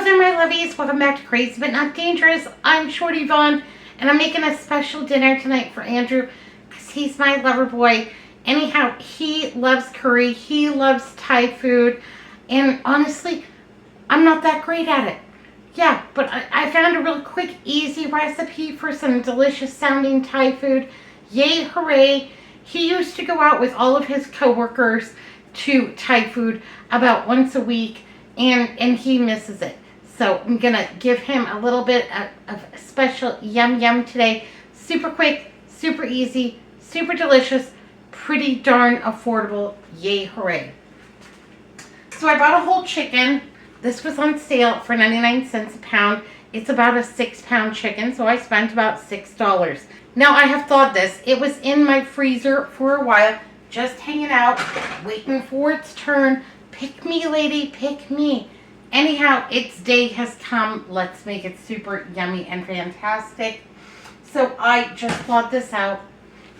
there, my lovies. Welcome back to Crazy But Not Dangerous. I'm Shorty Vaughn, and I'm making a special dinner tonight for Andrew because he's my lover boy. Anyhow, he loves curry. He loves Thai food. And honestly, I'm not that great at it. Yeah, but I found a real quick, easy recipe for some delicious sounding Thai food. Yay, hooray. He used to go out with all of his coworkers to Thai food about once a week, and he misses it. So I'm going to give him a little bit of special yum yum today. Super quick, super easy, super delicious, pretty darn affordable. Yay, hooray. So I bought a whole chicken. This was on sale for 99 cents a pound. It's about a 6-pound chicken, so I spent about $6. Now I have thawed this. It was in my freezer for a while, just hanging out, waiting for its turn. Pick me, lady, pick me. Anyhow, its day has come. Let's make it super yummy and fantastic. So I just thawed this out,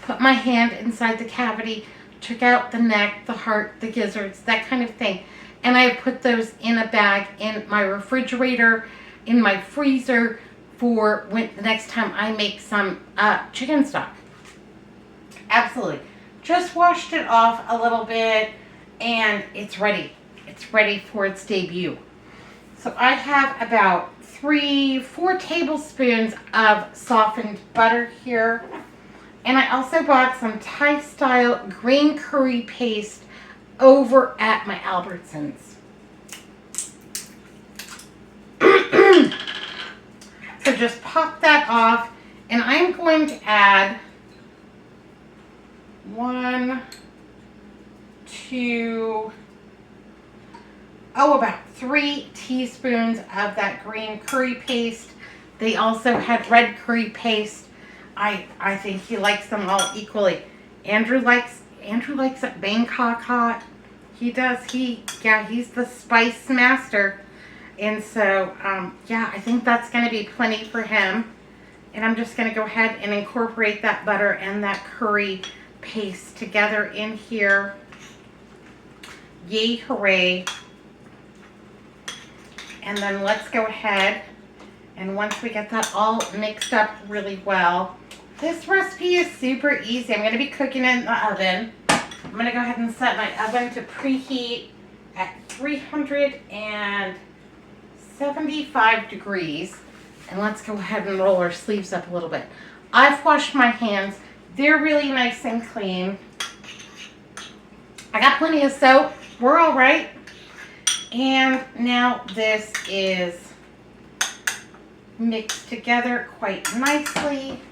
put my hand inside the cavity, took out the neck, the heart, the gizzards, that kind of thing. And I put those in a bag in my refrigerator, in my freezer, for when the next time I make some chicken stock. Absolutely. Just washed it off a little bit, and it's ready. It's ready for its debut. So I have about 3-4 tablespoons of softened butter here. And I also bought some Thai-style green curry paste over at my Albertsons. So just pop that off, and I'm going to add 1, 2, about 3 teaspoons of that green curry paste. They also had red curry paste. I think he likes them all equally. Andrew likes it Bangkok hot. He does. He's the spice master. And so, yeah, I think that's going to be plenty for him. And I'm just going to go ahead and incorporate that butter and that curry paste together in here. Yay, hooray. And then let's go ahead, and once we get that all mixed up really well, this recipe is super easy. I'm going to be cooking it in the oven. I'm going to go ahead and set my oven to preheat at 375 degrees. And let's go ahead and roll our sleeves up a little bit. I've washed my hands. They're really nice and clean. I got plenty of soap. We're all right. And now this is mixed together quite nicely.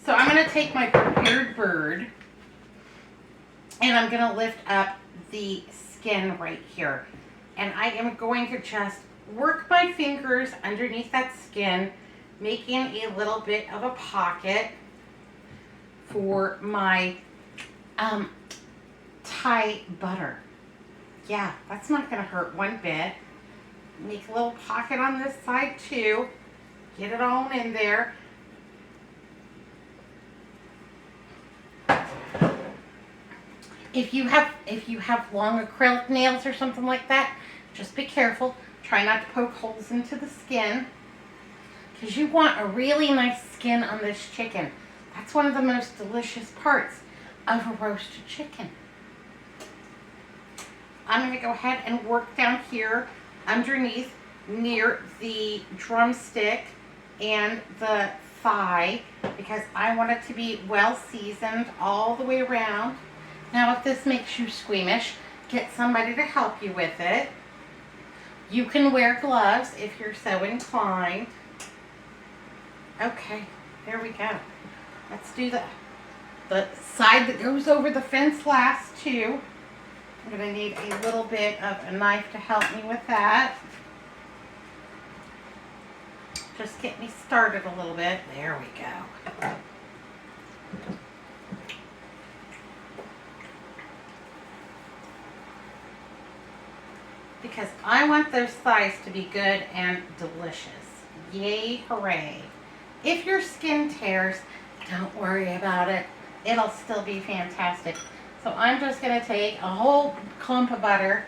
So I'm going to take my prepared bird, and I'm going to lift up the skin right here. And I am going to just work my fingers underneath that skin, making a little bit of a pocket for my Thai butter. Yeah, that's not going to hurt one bit. Make a little pocket on this side too. Get it all in there. If you have long acrylic nails or something like that, just be careful. Try not to poke holes into the skin, because you want a really nice skin on this chicken. That's one of the most delicious parts of a roasted chicken. I'm going to go ahead and work down here underneath near the drumstick and the thigh, because I want it to be well seasoned all the way around. Now, if this makes you squeamish, get somebody to help you with it. You can wear gloves if you're so inclined. Okay, there we go. Let's do the side that goes over the fence last too. I'm going to need a little bit of a knife to help me with that. Just get me started a little bit. There we go. Because I want those thighs to be good and delicious. Yay, hooray. If your skin tears, don't worry about it. It'll still be fantastic. So I'm just going to take a whole clump of butter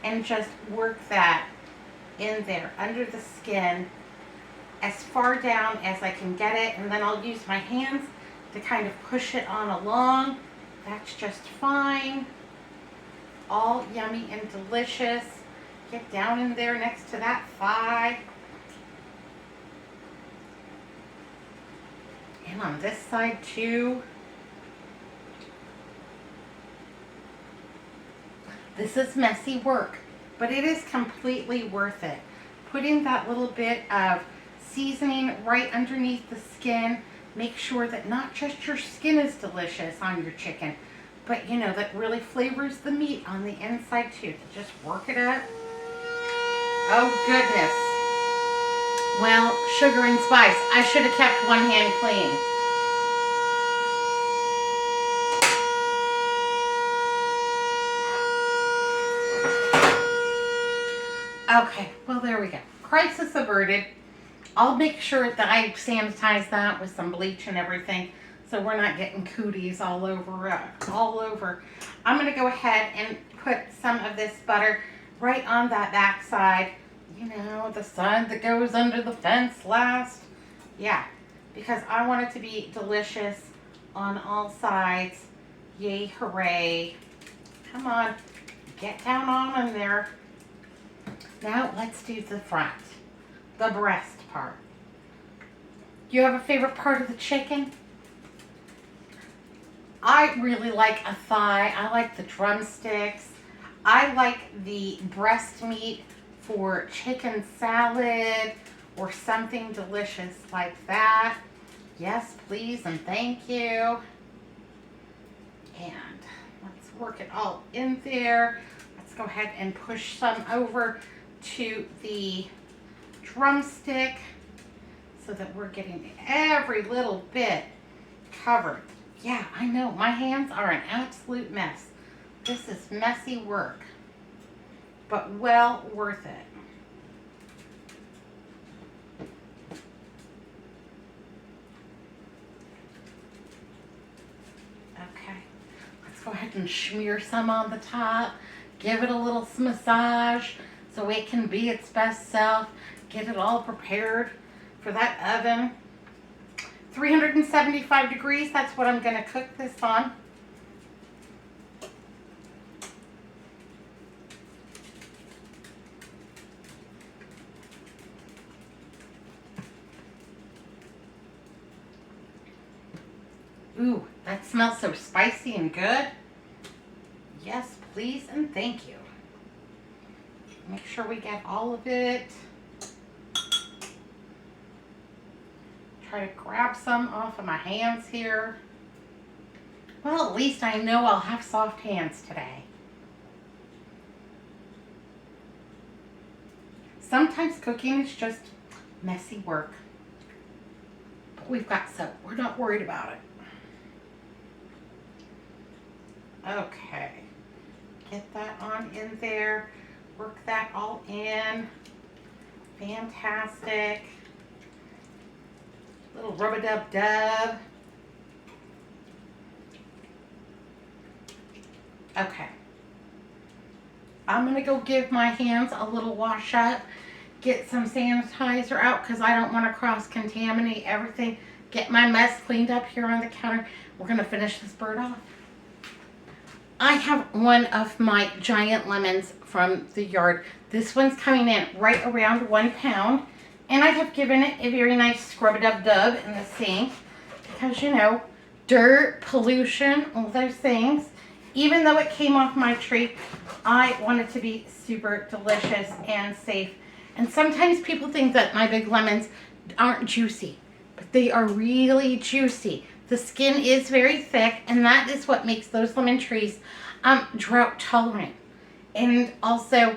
and just work that in there under the skin as far down as I can get it, and then I'll use my hands to kind of push it on along. That's just fine. All yummy and delicious. Get down in there next to that thigh. And on this side too. This is messy work, but it is completely worth it. Putting that little bit of seasoning right underneath the skin, make sure that not just your skin is delicious on your chicken, but you know, that really flavors the meat on the inside too. To just work it up. Oh goodness. Well, sugar and spice. I should have kept one hand clean. Okay, well there we go. Crisis averted. I'll make sure that I sanitize that with some bleach and everything, so we're not getting cooties all over. I'm gonna go ahead and put some of this butter right on that back side. You know, the side that goes under the fence last. Yeah, because I want it to be delicious on all sides. Yay, hooray. Come on, get down on in there. Now let's do the front, the breast part. You have a favorite part of the chicken? I really like a thigh. I like the drumsticks. I like the breast meat for chicken salad or something delicious like that. Yes, please, and thank you. And let's work it all in there. Let's go ahead and push some over to the drumstick so that we're getting every little bit covered. Yeah, I know, my hands are an absolute mess. This is messy work, but well worth it. Okay, let's go ahead and smear some on the top. Give it a little massage so it can be its best self. Get it all prepared for that oven. 375 degrees, that's what I'm gonna cook this on. Ooh, that smells so spicy and good. Yes, please, and thank you. Make sure we get all of it. Try to grab some off of my hands here. Well, at least I know I'll have soft hands today. Sometimes cooking is just messy work. But we've got soap. We're not worried about it. Okay. Get that on in there. Work that all in. Fantastic. Little rub-a-dub-dub. Okay. I'm going to go give my hands a little wash up. Get some sanitizer out because I don't want to cross-contaminate everything. Get my mess cleaned up here on the counter. We're going to finish this bird off. I have one of my giant lemons from the yard. This one's coming in right around 1 pound. And I have given it a very nice scrub-a-dub-dub in the sink. Because, you know, dirt, pollution, all those things. Even though it came off my tree, I want it to be super delicious and safe. And sometimes people think that my big lemons aren't juicy. But they are really juicy. The skin is very thick, and that is what makes those lemon trees drought tolerant. And also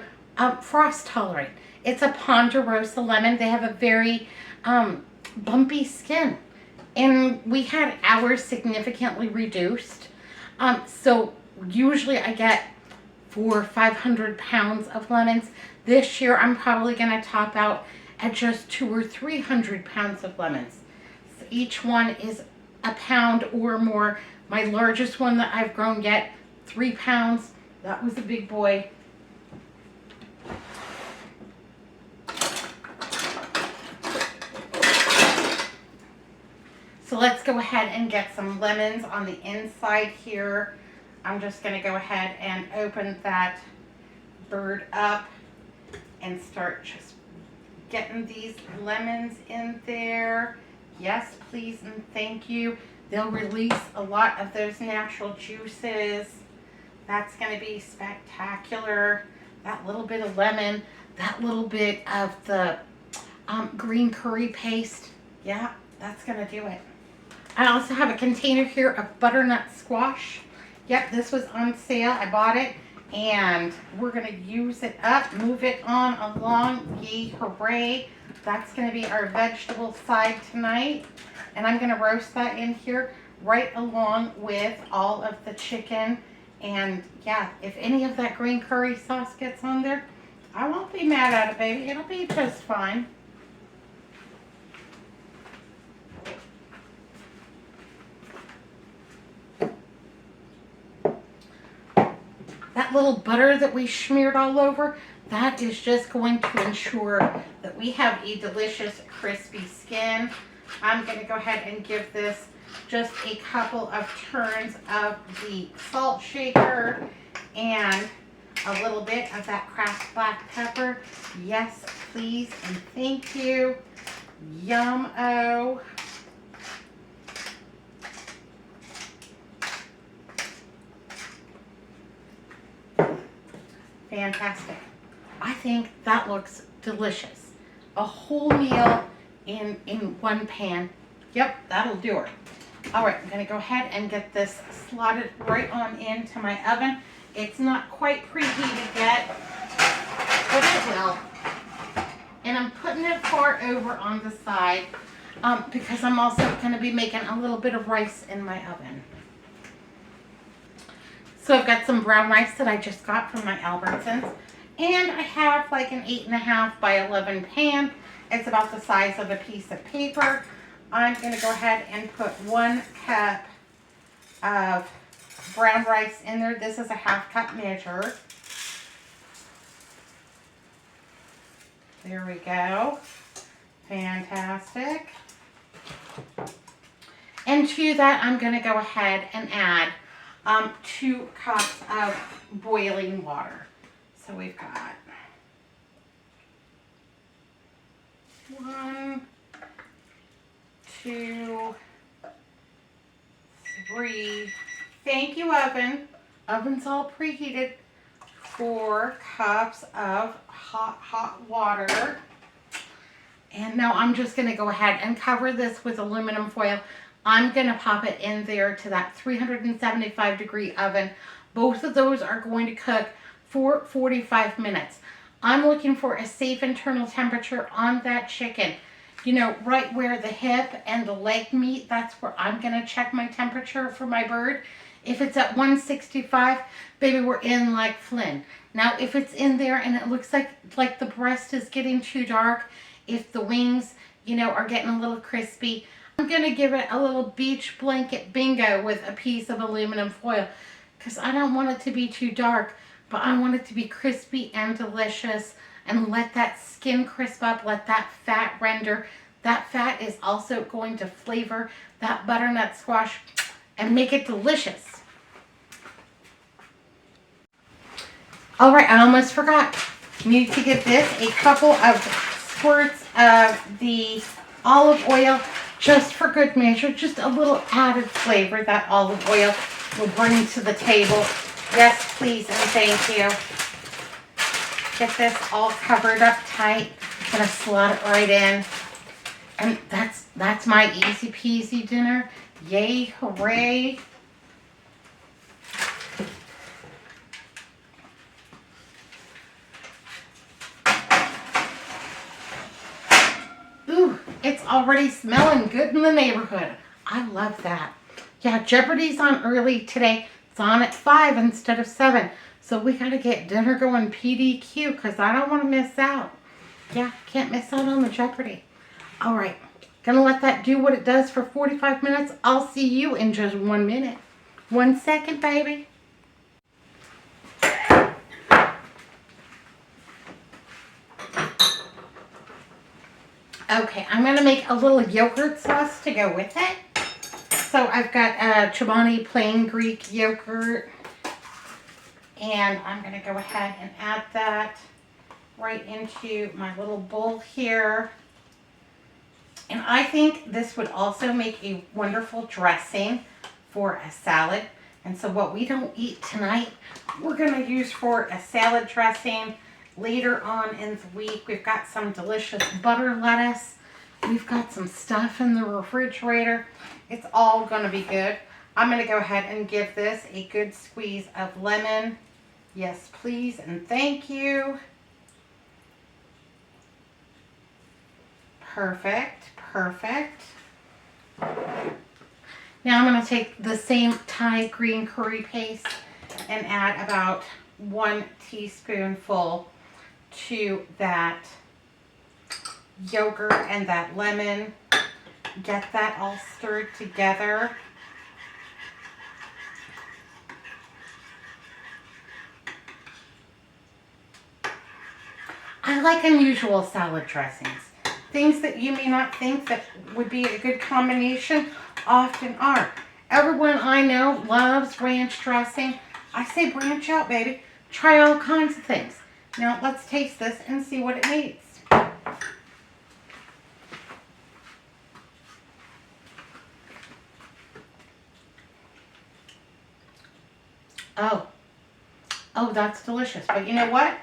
frost tolerant. It's a Ponderosa lemon. They have a very bumpy skin. And we had ours significantly reduced. So usually I get 400 or 500 pounds of lemons. This year I'm probably going to top out at just 200 or 300 pounds of lemons. So each one is a pound or more. My largest one that I've grown yet, 3 pounds. That was a big boy. So let's go ahead and get some lemons on the inside here. I'm just going to go ahead and open that bird up and start just getting these lemons in there. Yes, please and thank you. They'll release a lot of those natural juices. That's going to be spectacular. That little bit of lemon, that little bit of the green curry paste. Yeah, that's going to do it. I also have a container here of butternut squash. Yep, this was on sale. I bought it and we're going to use it up, move it on along. Yay, hooray. That's going to be our vegetable side tonight. And I'm going to roast that in here right along with all of the chicken. And yeah, if any of that green curry sauce gets on there, I won't be mad at it, baby. It'll be just fine. That little butter that we smeared all over, that is just going to ensure that we have a delicious crispy skin. I'm going to go ahead and give this just a couple of turns of the salt shaker and a little bit of that Kraft black pepper. Yes, please and thank you. Yum-o. Fantastic. I think that looks delicious. A whole meal in one pan. Yep, that'll do it. All right, I'm going to go ahead and get this slotted right on into my oven. It's not quite preheated yet, but it will. And I'm putting it far over on the side because I'm also going to be making a little bit of rice in my oven. So I've got some brown rice that I just got from my Albertsons. And I have like an 8.5 by 11 pan. It's about the size of a piece of paper. I'm going to go ahead and put 1 cup of brown rice in there. This is a 1/2 cup measure. There we go. Fantastic. And to that, I'm going to go ahead and add 2 cups of boiling water. So we've got 1, 2, 3. Thank you, oven. Oven's all preheated. 4 cups of hot water. And now I'm just going to go ahead and cover this with aluminum foil. I'm going to pop it in there to that 375 degree oven. Both of those are going to cook for 45 minutes. I'm looking for a safe internal temperature on that chicken. You know, right where the hip and the leg meet, that's where I'm going to check my temperature for my bird. If it's at 165, baby, we're in like Flynn. Now, if it's in there and it looks like the breast is getting too dark, if the wings, you know, are getting a little crispy, I'm going to give it a little beach blanket bingo with a piece of aluminum foil because I don't want it to be too dark, but I want it to be crispy and delicious and let that skin crisp up, let that fat render. That fat is also going to flavor that butternut squash and make it delicious. All right, I almost forgot. Need to give this a couple of squirts of the olive oil just for good measure, just a little added flavor that olive oil will bring to the table. Yes, please and thank you. Get this all covered up tight. I'm gonna slot it right in. And that's my easy peasy dinner. Yay, hooray. Ooh, it's already smelling good in the neighborhood. I love that. Yeah, Jeopardy's on early today. It's on at 5 instead of 7. So we got to get dinner going PDQ because I don't want to miss out. Yeah, can't miss out on the Jeopardy. All right, gonna let that do what it does for 45 minutes. I'll see you in just 1 minute. 1 second, baby. Okay, I'm gonna make a little yogurt sauce to go with it. So I've got Chobani plain Greek yogurt. And I'm going to go ahead and add that right into my little bowl here. And I think this would also make a wonderful dressing for a salad. And so what we don't eat tonight, we're going to use for a salad dressing later on in the week. We've got some delicious butter lettuce. We've got some stuff in the refrigerator. It's all going to be good. I'm going to go ahead and give this a good squeeze of lemon. Yes, please, and thank you. Perfect, perfect. Now I'm going to take the same Thai green curry paste and add about 1 teaspoonful to that yogurt and that lemon. Get that all stirred together. I like unusual salad dressings. Things that you may not think that would be a good combination often are. Everyone I know loves ranch dressing. I say branch out, baby. Try all kinds of things. Now let's taste this and see what it needs. Oh, that's delicious. But you know what?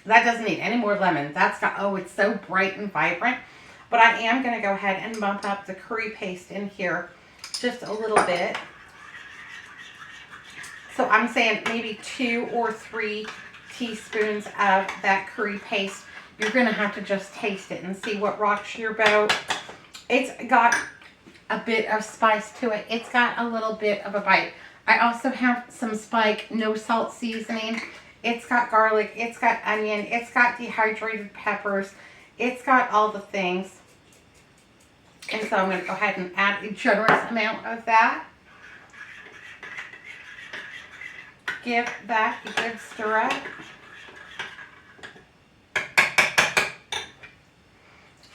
That doesn't need any more lemon. That's got, oh, it's so bright and vibrant. But I am going to go ahead and bump up the curry paste in here just a little bit. So I'm saying maybe 2 or 3 teaspoons of that curry paste. You're going to have to just taste it and see what rocks your boat. It's got a bit of spice to it. It's got a little bit of a bite. I also have some Spike no salt seasoning. It's got garlic, it's got onion, it's got dehydrated peppers, it's got all the things. And so I'm going to go ahead and add a generous amount of that. Give that a good stir up.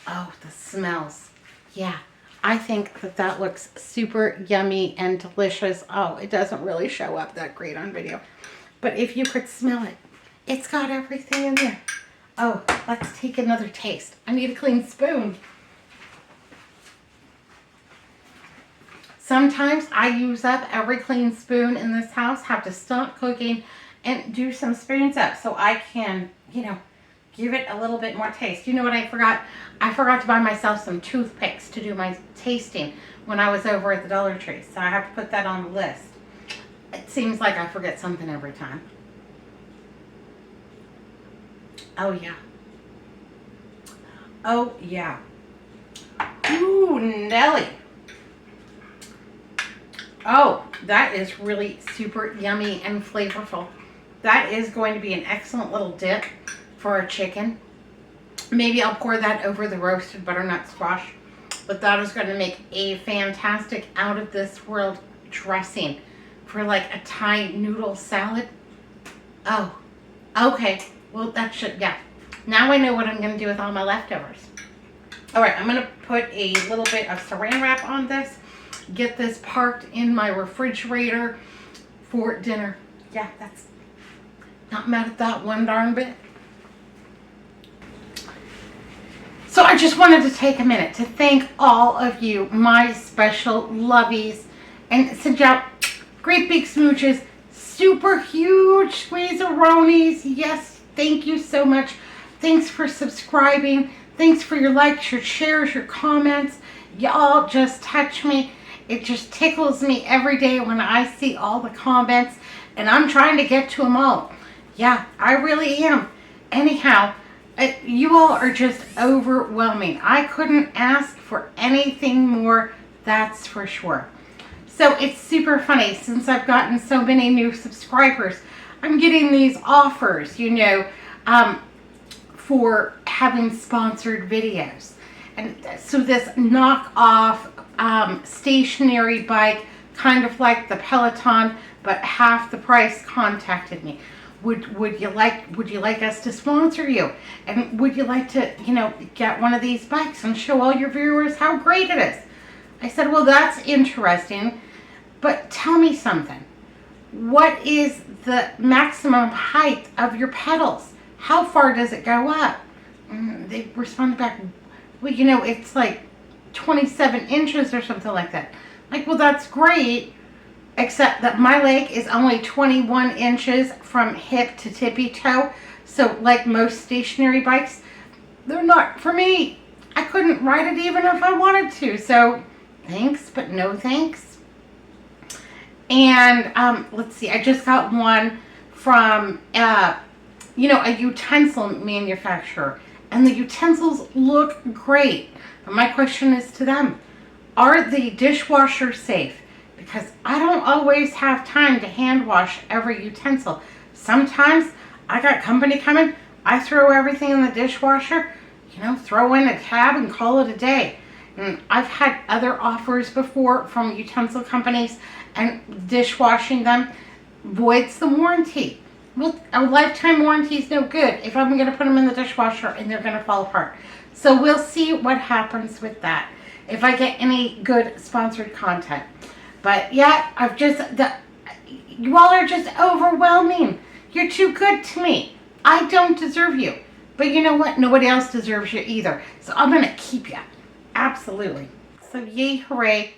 Oh, the smells. Yeah, I think that that looks super yummy and delicious. Oh, it doesn't really show up that great on video. But if you could smell it, it's got everything in there. Oh, let's take another taste. I need a clean spoon. Sometimes I use up every clean spoon in this house, have to stop cooking and do some spoons up so I can, you know, give it a little bit more taste. You know what I forgot? I forgot to buy myself some toothpicks to do my tasting when I was over at the Dollar Tree. So I have to put that on the list. It seems like I forget something every time. Oh, yeah. Oh, yeah. Ooh, Nelly. Oh, that is really super yummy and flavorful. That is going to be an excellent little dip for our chicken. Maybe I'll pour that over the roasted butternut squash. But that is going to make a fantastic out-of-this-world dressing for like a Thai noodle salad. Oh, okay. Well, that should, yeah. Now I know what I'm going to do with all my leftovers. All right, I'm going to put a little bit of saran wrap on this. Get this parked in my refrigerator for dinner. Yeah, that's not mad at that one darn bit. So I just wanted to take a minute to thank all of you, my special lovies, and send out great big smooches, super huge squeeze-a-ronies. Yes, thank you so much. Thanks for subscribing. Thanks for your likes, your shares, your comments. Y'all just touch me. It just tickles me every day when I see all the comments, and I'm trying to get to them all. Yeah, I really am. Anyhow, you all are just overwhelming. I couldn't ask for anything more, that's for sure. So it's super funny, since I've gotten so many new subscribers, I'm getting these offers, you know, for having sponsored videos. And so this knockoff stationary bike, kind of like the Peloton, but half the price, contacted me. Would you like us to sponsor you? And would you like to, you know, get one of these bikes and show all your viewers how great it is? I said, well, that's interesting, but tell me something. What is the maximum height of your petals? How far does it go up? They responded back, well, you know, it's like 27 inches or something like that. Like, well, that's great, except that my leg is only 21 inches from hip to tippy toe. So like most stationary bikes, they're not for me. I couldn't ride it even if I wanted to. So thanks, but no thanks. And let's see, I just got one from, you know, a utensil manufacturer. And the utensils look great. But my question is to them, are the dishwashers safe? Because I don't always have time to hand wash every utensil. Sometimes I got company coming, I throw everything in the dishwasher, you know, throw in a tab and call it a day. And I've had other offers before from utensil companies, and dishwashing them voids the warranty. Well, a lifetime warranty is no good if I'm going to put them in the dishwasher and they're going to fall apart. So we'll see what happens with that, if I get any good sponsored content. But yeah, you all are just overwhelming. You're too good to me. I don't deserve you. But you know what? Nobody else deserves you either. So I'm going to keep you. Absolutely. So yay, hooray.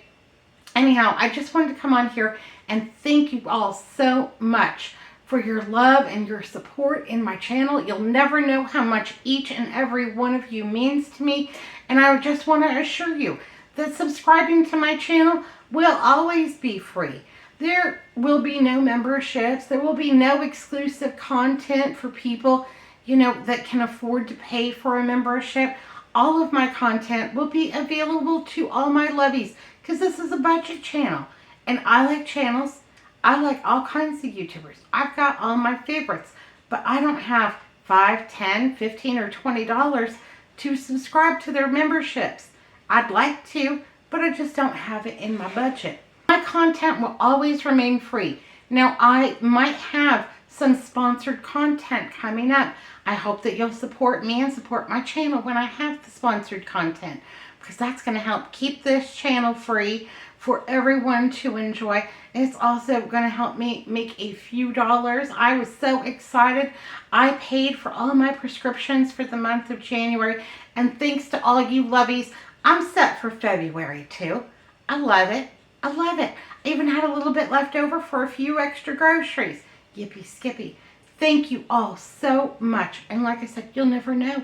Anyhow, I just wanted to come on here and thank you all so much for your love and your support in my channel. You'll never know how much each and every one of you means to me. And I just want to assure you that subscribing to my channel will always be free. There will be no memberships. There will be no exclusive content for people, you know, that can afford to pay for a membership. All of my content will be available to all my lovies because this is a budget channel. And I like channels. I like all kinds of YouTubers. I've got all my favorites. But I don't have $5, $10, $15, or $20 to subscribe to their memberships. I'd like to, but I just don't have it in my budget. My content will always remain free. Now, I might have some sponsored content coming up. I hope that you'll support me and support my channel when I have the sponsored content, because that's going to help keep this channel free for everyone to enjoy. It's also going to help me make a few dollars. I was so excited. I paid for all my prescriptions for the month of January, and thanks to all you lovies, I'm set for February too. I love it. I love it. I even had a little bit left over for a few extra groceries. Yippee skippy. Thank you all so much. And like I said, you'll never know.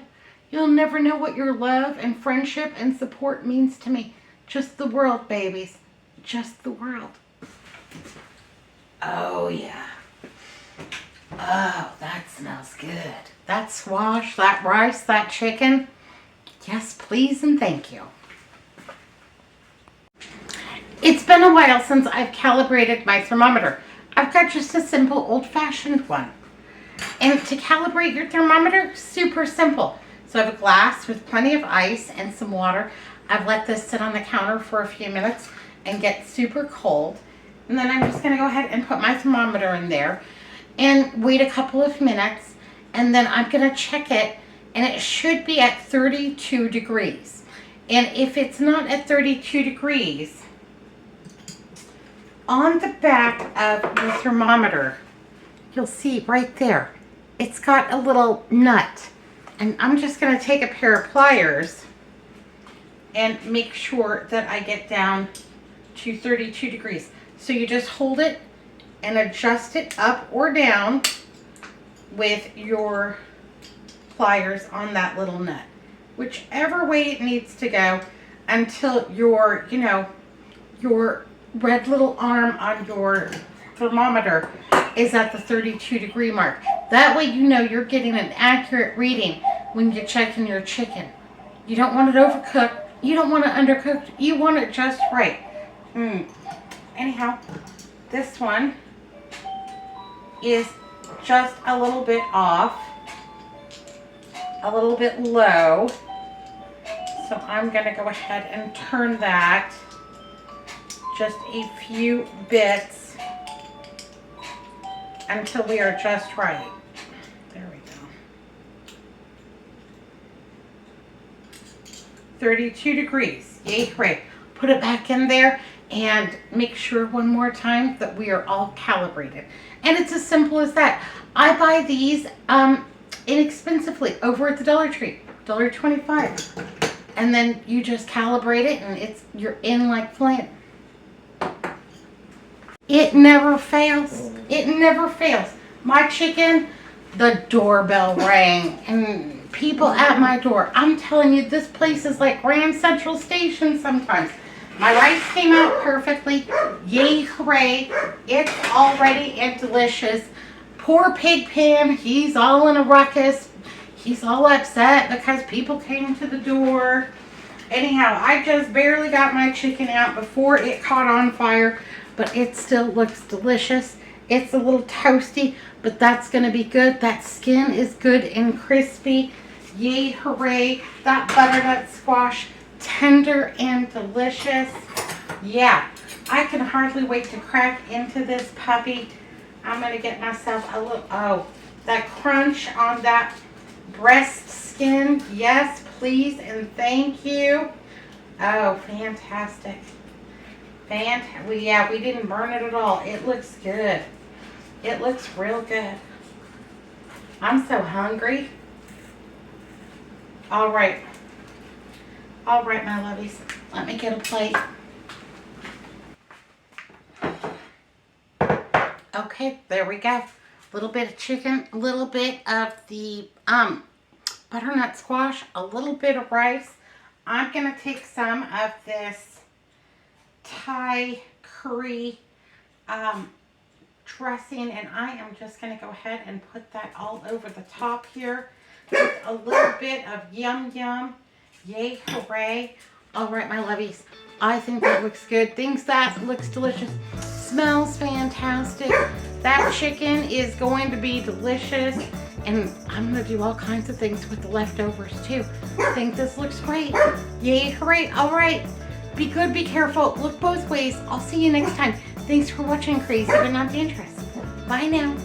You'll never know what your love and friendship and support means to me. Just the world, babies. Just the world. Oh, yeah. Oh, that smells good. That squash, that rice, that chicken. Yes, please and thank you. It's been a while since I've calibrated my thermometer. I've got just a simple old-fashioned one. And to calibrate your thermometer, super simple. So I have a glass with plenty of ice and some water. I've let this sit on the counter for a few minutes and get super cold. And then I'm just going to go ahead and put my thermometer in there and wait a couple of minutes. And then I'm going to check it, and it should be at 32 degrees. And if it's not at 32 degrees, on the back of the thermometer, you'll see right there, it's got a little nut. And I'm just going to take a pair of pliers and make sure that I get down to 32 degrees. So you just hold it and adjust it up or down with your pliers on that little nut. Whichever way it needs to go until your, you know, your red little arm on your thermometer is at the 32 degree mark. That way you know you're getting an accurate reading when you're checking your chicken. You don't want it overcooked. You don't want it undercooked. You want it just right. Anyhow, this one is just a little bit off, a little bit low. So I'm going to go ahead and turn that just a few bits until we are just right. There we go. 32 degrees. Yay, hooray. put it back in there, and make sure one more time that we are all calibrated. And it's as simple as that. I buy these inexpensively over at the Dollar Tree, $1.25. And then you just calibrate it and you're in like flint. It never fails. It never fails. My chicken, the doorbell rang and people at my door. I'm telling you, this place is like Grand Central Station sometimes. My rice came out perfectly. Yay, hooray. It's all ready and delicious. Poor Pigpen, he's all in a ruckus. He's all upset because people came to the door. Anyhow, I just barely got my chicken out before it caught on fire, but it still looks delicious. It's a little toasty, but that's going to be good. That skin is good and crispy. Yay, hooray. That butternut squash, tender and delicious. Yeah, I can hardly wait to crack into this puppy. I'm going to get myself a little, that crunch on that breast skin. Yes, please, and thank you. Oh, fantastic. Yeah, we didn't burn it at all. It looks good. It looks real good. I'm so hungry. All right. All right, my lovies. Let me get a plate. Okay, there we go. A little bit of chicken, a little bit of the butternut squash, a little bit of rice. I'm going to take some of this Thai curry dressing, and I am just going to go ahead and put that all over the top here with a little bit of yum yum. Yay, hooray. All right, my lovies. I think that looks good. Thinks that looks delicious. Smells fantastic. That chicken is going to be delicious. And I'm going to do all kinds of things with the leftovers too. I think this looks great. Yay, hooray. All right. Be good, be careful. Look both ways. I'll see you next time. Thanks for watching Crazy But Not Dangerous. Bye now.